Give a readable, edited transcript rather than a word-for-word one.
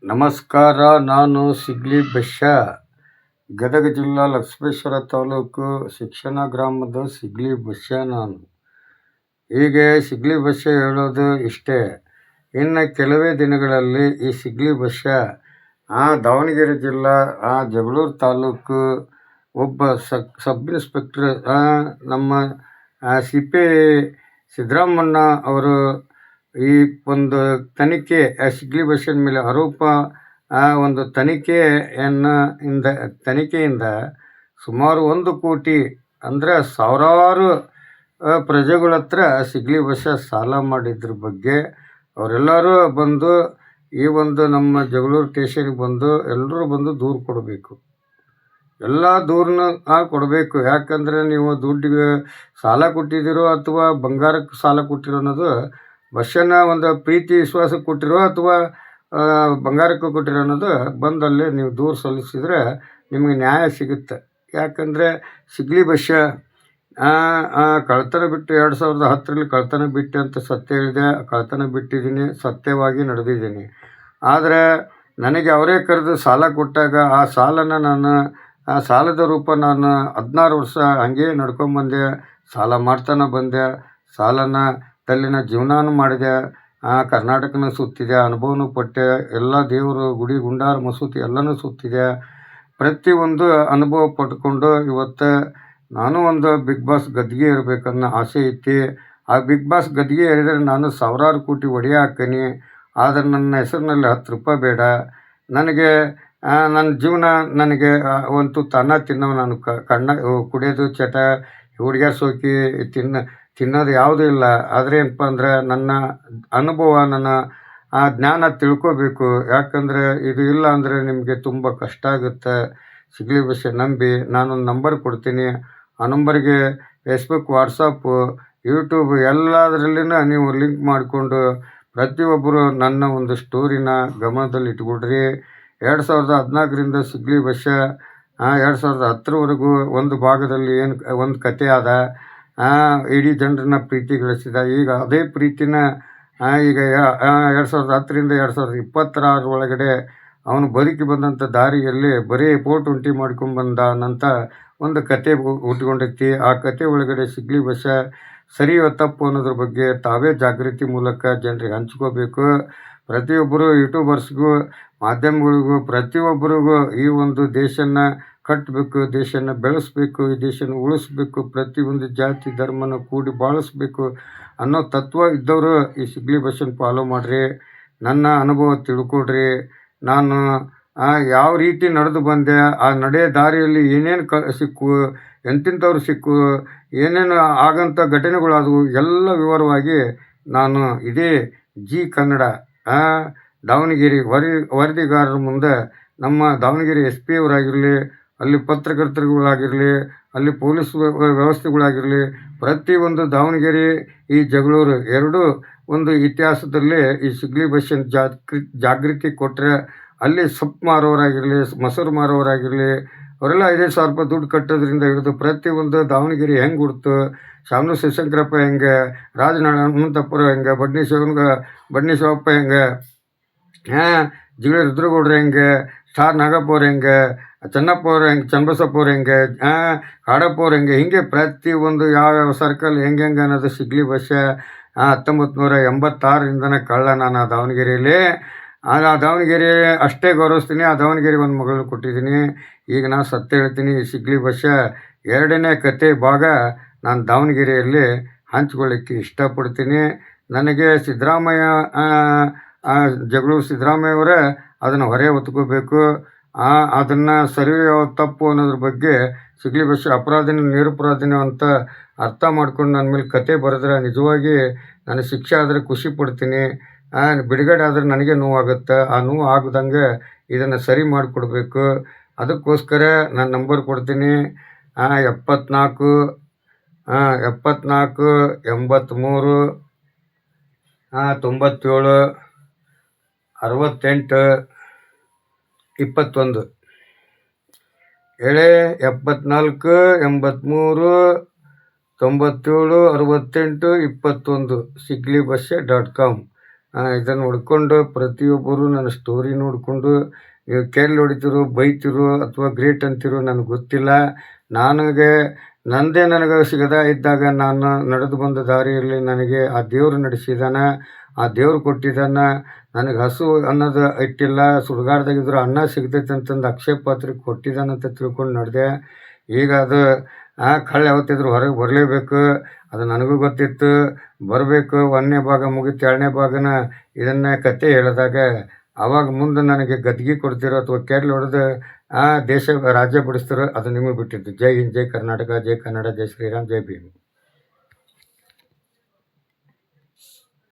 ನಮಸ್ಕಾರ. ನಾನು ಸಿಗ್ಲಿ ಬಶ್ಯ, ಗದಗ ಜಿಲ್ಲಾ ಲಕ್ಷ್ಮೇಶ್ವರ ತಾಲೂಕು ಶಿಕ್ಷಣ ಗ್ರಾಮದ ಸಿಗ್ಲಿ ಬಶ್ಯ ನಾನು. ಹೀಗೆ ಸಿಗ್ಲಿ ಬಶ್ಯ ಹೇಳೋದು ಇಷ್ಟೇ. ಇನ್ನು ಕೆಲವೇ ದಿನಗಳಲ್ಲಿ ಈ ಸಿಗ್ಲಿ ಬಶ್ಯ ದಾವಣಗೆರೆ ಜಿಲ್ಲಾ ಜಗಳೂರು ತಾಲೂಕು ಒಬ್ಬ ಸಬ್ ಇನ್ಸ್ಪೆಕ್ಟರ್ ನಮ್ಮ ಸಿ.ಪಿ. ಸಿದ್ದರಾಮಣ್ಣ ಅವರು ಈ ಒಂದು ತನಿಖೆ ಸಿಗ್ಲಿ ಬಸ್ಸಿನ ಮೇಲೆ ಆರೋಪ ಒಂದು ತನಿಖೆಯಿಂದ ಸುಮಾರು 1 ಕೋಟಿ ಅಂದರೆ ಸಾವಿರಾರು ಪ್ರಜೆಗಳ ಹತ್ರ ಸಿಗ್ಲಿ ಬಸ್ಸ ಸಾಲ ಮಾಡಿದ್ರ ಬಗ್ಗೆ ಅವರೆಲ್ಲರೂ ಬಂದು ಈ ಒಂದು ನಮ್ಮ ಜಗಳೂರು ಸ್ಟೇಷನ್ಗೆ ಬಂದು ಎಲ್ಲರೂ ಬಂದು ದೂರು ಕೊಡಬೇಕು. ಎಲ್ಲ ದೂರನ್ನ ಕೊಡಬೇಕು. ಯಾಕಂದರೆ ನೀವು ದುಡ್ಡಿಗೆ ಸಾಲ ಕೊಟ್ಟಿದ್ದೀರೋ ಅಥವಾ ಬಂಗಾರಕ್ಕೆ ಸಾಲ ಕೊಟ್ಟಿರೋ ಅನ್ನೋದು ಬಸ್ಸನ್ನು ಒಂದು ಪ್ರೀತಿ ವಿಶ್ವಾಸಕ್ಕೆ ಕೊಟ್ಟಿರೋ ಅಥವಾ ಬಂಗಾರಕ್ಕೆ ಕೊಟ್ಟಿರೋ ಅನ್ನೋದು ಬಂದಲ್ಲಿ ನೀವು ದೂರು ಸಲ್ಲಿಸಿದರೆ ನಿಮಗೆ ನ್ಯಾಯ ಸಿಗುತ್ತೆ. ಯಾಕಂದರೆ ಸಿಗ್ಲಿ ಬಸ್ಸ ಕಳ್ತನ ಬಿಟ್ಟು 2010ರಲ್ಲಿ ಕಳ್ತನ ಬಿಟ್ಟೆ ಅಂತ ಸತ್ಯ ಹೇಳಿದೆ. ಕಳ್ತನ ಬಿಟ್ಟಿದ್ದೀನಿ, ಸತ್ಯವಾಗಿ ನಡೆದಿದ್ದೀನಿ. ಆದರೆ ನನಗೆ ಅವರೇ ಕರೆದು ಸಾಲ ಕೊಟ್ಟಾಗ ಆ ಸಾಲದ ರೂಪ ನಾನು 16 ವರ್ಷ ಹಾಗೇ ನಡ್ಕೊಂಬಂದೆ. ಸಾಲ ಮಾಡ್ತಾನೆ ಬಂದೆ. ಸಾಲನ ತಲ್ಲಿನ ಜೀವನನೂ ಮಾಡಿದೆ. ಕರ್ನಾಟಕನೂ ಸುತ್ತಿದೆ, ಅನುಭವನೂ ಪಟ್ಟೆ. ಎಲ್ಲ ದೇವರು ಗುಡಿ ಗುಂಡಾರ ಮಸೂತಿ ಎಲ್ಲನೂ ಸುತ್ತಿದೆ. ಪ್ರತಿಯೊಂದು ಅನುಭವ ಪಡ್ಕೊಂಡು ಇವತ್ತು ನಾನು ಒಂದು ಬಿಗ್ ಬಾಸ್ ಗದ್ದಿಗೆ ಇರಬೇಕನ್ನೋ ಆಸೆ ಐತಿ. ಆ ಬಿಗ್ ಬಾಸ್ ಗದ್ದಿಗೆ ಏರಿದರೆ ನಾನು ಸಾವಿರಾರು ಕೋಟಿ ಒಡೆಯ ಹಾಕ್ತೀನಿ. ಆದರೆ ನನ್ನ ಹೆಸರಿನಲ್ಲಿ 10 ರೂಪಾಯಿ ಬೇಡ. ನನಗೆ ನನ್ನ ಜೀವನ ನನಗೆ ಒಂದು ತುತ್ತು ಅನ್ನ ತಿನ್ನೋ ನಾನು ಕುಡಿಯೋದು ಚಟ, ಹುಡುಗಿಯರ ಸೋಕಿ ತಿನ್ನೋದು ಯಾವುದೂ ಇಲ್ಲ. ಆದರೆ ಏನಪ್ಪ ಅಂದರೆ ನನ್ನ ಅನುಭವ, ನನ್ನ ಜ್ಞಾನ ತಿಳ್ಕೋಬೇಕು. ಯಾಕಂದರೆ ಇದು ಇಲ್ಲ ಅಂದರೆ ನಿಮಗೆ ತುಂಬ ಕಷ್ಟ ಆಗುತ್ತೆ. ಸಿಗ್ಲಿ ಬಸ್ಸ ನಂಬಿ ನಾನೊಂದು ನಂಬರ್ ಕೊಡ್ತೀನಿ. ಆ ನಂಬರ್ಗೆ ಫೇಸ್ಬುಕ್, ವಾಟ್ಸಪ್ಪು, ಯೂಟ್ಯೂಬ್ ಎಲ್ಲದರಲ್ಲಿನ ನೀವು ಲಿಂಕ್ ಮಾಡಿಕೊಂಡು ಪ್ರತಿಯೊಬ್ಬರು ನನ್ನ ಒಂದು ಸ್ಟೋರಿನ ಗಮನದಲ್ಲಿ ಇಟ್ಕೊಳ್ರಿ. 2014ರಿಂದ ಸಿಗ್ಲಿ ಬಸ್ಸ 2010ರವರೆಗೂ ಒಂದು ಭಾಗದಲ್ಲಿ ಒಂದು ಕತೆ ಆದ. ಇಡೀ ಜನರನ್ನ ಪ್ರೀತಿ ಗಳಿಸಿದ. ಈಗ ಅದೇ ಪ್ರೀತಿನ ಈಗ 2010ರಿಂದ 2026 ಒಳಗಡೆ ಅವನು ಬದುಕಿ ಬಂದಂಥ ದಾರಿಯಲ್ಲಿ ಬರೀ ಫೋಟೋ ಮಾಡ್ಕೊಂಡ್ಬಂದಾನಂತ ಒಂದು ಕತೆ ಹುಟ್ಕೊಂಡೈತಿ. ಆ ಕತೆ ಒಳಗಡೆ ಸಿಗ್ಲಿ ಬಸ್ಸ ಸರಿಯೋ ತಪ್ಪು ಅನ್ನೋದ್ರ ಬಗ್ಗೆ ತಾವೇ ಜಾಗೃತಿ ಮೂಲಕ ಜನರಿಗೆ ಹಂಚ್ಕೋಬೇಕು. ಪ್ರತಿಯೊಬ್ಬರು ಯೂಟ್ಯೂಬರ್ಸ್ಗೂ, ಮಾಧ್ಯಮಗಳಿಗೂ, ಪ್ರತಿಯೊಬ್ಬರಿಗೂ ಈ ಒಂದು ದೇಶನ ಕಟ್ಟಬೇಕು, ದೇಶನ ಬೆಳೆಸಬೇಕು, ಈ ದೇಶನ ಉಳಿಸ್ಬೇಕು, ಪ್ರತಿಯೊಂದು ಜಾತಿ ಧರ್ಮನ ಕೂಡಿ ಬಾಳಿಸ್ಬೇಕು ಅನ್ನೋ ತತ್ವ ಇದ್ದವರು ಈ ಸಿಗ್ಲಿ ಬಸ್ಸನ್ನು ಫಾಲೋ ಮಾಡಿರಿ. ನನ್ನ ಅನುಭವ ತಿಳ್ಕೊಡ್ರಿ. ನಾನು ಯಾವ ರೀತಿ ನಡೆದು ಬಂದೆ, ಆ ನಡೆಯ ದಾರಿಯಲ್ಲಿ ಏನೇನು ಸಿಕ್ಕು, ಎಂತೆಂಥವ್ರು ಸಿಕ್ಕು, ಏನೇನು ಆಗಂಥ ಘಟನೆಗಳಾದವು ಎಲ್ಲ ವಿವರವಾಗಿ ನಾನು ಇದೇ ಜಿ ಕನ್ನಡ ದಾವಣಗೆರೆ ವರದಿಗಾರರ ಮುಂದೆ ನಮ್ಮ ದಾವಣಗೆರೆ SP ಅವರಾಗಿರಲಿ, ಅಲ್ಲಿ ಪತ್ರಕರ್ತರುಗಳಾಗಿರಲಿ, ಅಲ್ಲಿ ಪೊಲೀಸ್ ವ್ಯವಸ್ಥೆಗಳಾಗಿರಲಿ, ಪ್ರತಿಯೊಂದು ದಾವಣಗೆರೆ ಈ ಜಗಳೂರು ಎರಡೂ ಒಂದು ಇತಿಹಾಸದಲ್ಲಿ ಈ ಸಿಗ್ಲಿ ಬಸ್ಸಿನ ಜಾಗೃತಿ ಕೊಟ್ಟರೆ ಅಲ್ಲಿ ಸೊಪ್ಪು ಮಾರೋರಾಗಿರಲಿ, ಮೊಸರು ಮಾರೋರಾಗಿರಲಿ, ಅವರೆಲ್ಲ 5,000 ರೂಪಾಯಿ ದುಡ್ಡು ಕಟ್ಟೋದ್ರಿಂದ ಹಿಡಿದು ಪ್ರತಿಯೊಂದು ದಾವಣಗೆರೆ ಹೆಂಗೆ ಹುಡ್ತು, ಶಾಮನು ಶಿವಶಂಕರಪ್ಪ ಹೆಂಗೆ, ರಾಜನಾರಾಯಣ ಹನುಮಂತಪ್ಪರು ಹೆಂಗೆ, ಬಡ್ನಿ ಶಿವಪ್ಪ ಹೆಂಗೆ, ಜಿಗಳಿ ರುದ್ರಗೌಡ್ರು ಹೆಂಗೆ, ಸ್ಟಾರ್ ನಾಗಪ್ಪ ಅವ್ರು ಹೆಂಗೆ, ಚೆನ್ನಪ್ಪ ಅವ್ರು ಹೆಂಗೆ, ಚನ್ನಬಸಪ್ಪ ಅವ್ರು ಹೆಂಗೆ, ಕಾಡಪ್ಪ ಅವ್ರು ಹೆಂಗೆ, ಹೀಗೆ ಪ್ರತಿಯೊಂದು ಯಾವ್ಯಾವ ಸರ್ಕಲ್ ಹೆಂಗೆ ಅನ್ನೋದು ಸಿಗ್ಲಿ ಬಸ್ಸ 1986ರಿಂದನೇ ಕಳ್ಳ ನಾನು ಆ ದಾವಣಗೆರೆಯಲ್ಲಿ. ಆ ದಾವಣಗೆರೆ ಅಷ್ಟೇ ಗೌರವಿಸ್ತೀನಿ. ಆ ದಾವಣಗೆರೆಗೆ ಒಂದು ಮಗಳು ಕೊಟ್ಟಿದ್ದೀನಿ. ಈಗ ನಾನು ಸತ್ಯ ಹೇಳ್ತೀನಿ. ಈ ಸಿಗ್ಲಿ ಬಸ್ಸ 2ನೇ ಕತೆ ಭಾಗ ನಾನು ದಾವಣಗೆರೆಯಲ್ಲಿ ಹಂಚ್ಕೊಳ್ಳಿಕ್ಕೆ ಇಷ್ಟಪಡ್ತೀನಿ. ನನಗೆ ಸಿದ್ದರಾಮಯ್ಯ ಜಗಳೂರು ಸಿದ್ದರಾಮಯ್ಯವರೇ ಅದನ್ನು ಹೊರೆ ಹೊತ್ಕೋಬೇಕು. ಅದನ್ನು ಸರಿಯೋ ತಪ್ಪು ಅನ್ನೋದ್ರ ಬಗ್ಗೆ ಸಿಗ್ಲಿ ಬಸ್ಸ ಅಪರಾಧಿನ ನಿರಪರಾಧಿನ ಅಂತ ಅರ್ಥ ಮಾಡ್ಕೊಂಡು ನನ್ನ ಮೇಲೆ ಕತೆ ಬರೆದ್ರೆ ನಿಜವಾಗಿ ನನಗೆ ಶಿಕ್ಷೆ ಆದರೆ ಖುಷಿ ಪಡ್ತೀನಿ. ಬಿಡುಗಡೆ ಆದರೆ ನನಗೆ ನೋವಾಗುತ್ತೆ. ಆ ನೋವು ಆಗದಂಗೆ ಇದನ್ನು ಸರಿ ಮಾಡಿಕೊಡ್ಬೇಕು. ಅದಕ್ಕೋಸ್ಕರ ನಾನು ನಂಬರ್ ಕೊಡ್ತೀನಿ. 74 83 97 68 21 74 83 97 68 21 siglybusha.com ಇದನ್ನು ನೋಡಿಕೊಂಡು ಪ್ರತಿಯೊಬ್ಬರು ನನ್ನ ಸ್ಟೋರಿ ನೋಡಿಕೊಂಡು ಕೆಲ್ ಹೊಡಿತಿರೋ ಬೈತಿರೋ ಅಥವಾ ಗ್ರೇಟ್ ಅಂತಿರೋ ನನಗೆ ಗೊತ್ತಿಲ್ಲ. ನನಗೆ ನನಗೆ ಸಿಗದ ಇದ್ದಾಗ ನಾನು ನಡೆದು ಬಂದ ದಾರಿಯಲ್ಲಿ ನನಗೆ ಆ ದೇವರು ನಡೆಸಿದಾನೆ. ಆ ದೇವ್ರು ಕೊಟ್ಟಿದ್ದಾನೆ. ನನಗೆ ಹಸು ಅನ್ನೋದು ಇಟ್ಟಿಲ್ಲ. ಸುಡುಗಾಡ್ದಾಗಿದ್ರು ಅನ್ನ ಸಿಗ್ತೈತೆ ಅಂತಂದು ಅಕ್ಷಯ ಪಾತ್ರೆಗೆ ಕೊಟ್ಟಿದ್ದಾನಂತ ತಿಳ್ಕೊಂಡು ನಡೆದೆ. ಈಗ ಅದು ಕಳ್ಳ ಯಾವತ್ತಿದ್ರು ಹೊರಗೆ ಬರಲೇಬೇಕು. ಅದು ನನಗೂ ಗೊತ್ತಿತ್ತು. ಬರಬೇಕು. 1ನೇ ಭಾಗ ಮುಗೀತು. 2ನೇ ಭಾಗನ ಇದನ್ನೇ ಕತೆ ಹೇಳಿದಾಗ ಆವಾಗ ಮುಂದೆ ನನಗೆ ಗದ್ಗೆ ಕೊಡ್ತಿರೋ ಅಥವಾ ಕೆರ್ಲು ಹೊಡೆದು ದೇಶ ರಾಜ್ಯ ಬಿಡಿಸ್ತಿರೋ ಅದು ನಿಮಗೆ ಬಿಟ್ಟಿದ್ದು. ಜೈ ಹಿಂದ್, ಜೈ ಕರ್ನಾಟಕ, ಜೈ ಕನ್ನಡ, ಜೈ ಶ್ರೀರಾಮ್, ಜೈ ಭೀಮ್.